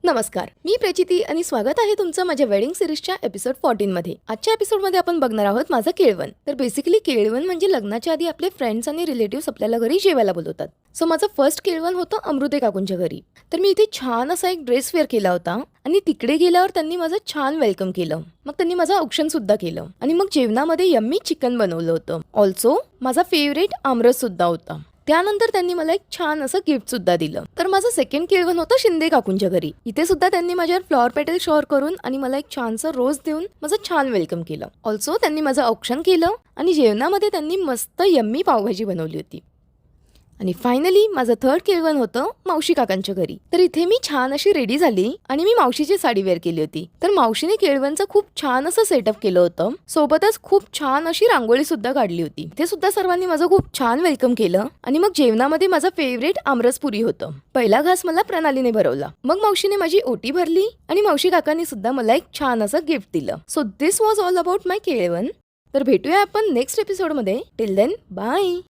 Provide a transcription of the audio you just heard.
नमस्कार, मी प्रचिती आणि स्वागत आहे तुमचं माझ्या वेडिंग सिरीजच्या एपिसोड 14 मध्ये. आजच्या एपिसोडमध्ये आपण बघणार आहोत माझं केळवण. तर बेसिकली केळवण म्हणजे लग्नाच्या आधी आपले फ्रेंड्स आणि रिलेटिव्ह आपल्याला घरी जेवायला बोलवतात. सो माझं फर्स्ट केळवण होतं अमृते काकूंच्या घरी. तर मी इथे छान असा एक ड्रेस वेअर केला होता आणि तिकडे गेल्यावर त्यांनी माझं छान वेलकम केलं. मग त्यांनी माझं औक्षण सुद्धा केलं आणि मग जेवणामध्ये यम्मी चिकन बनवलं होतं. ऑल्सो माझा फेवरेट आमरस सुद्धा होता. त्यानंतर त्यांनी मला एक छान असं गिफ्ट सुद्धा दिलं. तर माझं सेकंड केळवण होतं शिंदे काकूंच्या घरी. इथे सुद्धा त्यांनी माझ्यावर फ्लॉवर पेटल शॉवर करून आणि मला एक छानसं रोज देऊन माझं छान वेलकम केलं. ऑल्सो त्यांनी माझं औक्षण केलं आणि जेवणामध्ये त्यांनी मस्त यम्मी पावभाजी बनवली होती. आणि फायनली माझं थर्ड केळवण होतं मावशी काकांच्या घरी. तर इथे मी छान अशी रेडी झाली आणि मी मावशीची साडी वेअर केली होती. तर मावशीने केळवणचं खूप छान असं सेटअप केलं होतं. सोबतच खूप छान अशी रांगोळी सुद्धा काढली होती. इथे सुद्धा सर्वांनी माझं खूप छान वेलकम केलं आणि मग जेवणामध्ये माझं फेवरेट आमरसपुरी होतं. पहिला घास मला प्रणालीने भरवला. मग मावशीने माझी ओटी भरली आणि मावशी काकांनी सुद्धा मला एक छान असं गिफ्ट दिलं. So this was all about my केळवण. तर भेटूया आपण नेक्स्ट एपिसोडमध्ये. Till then bye.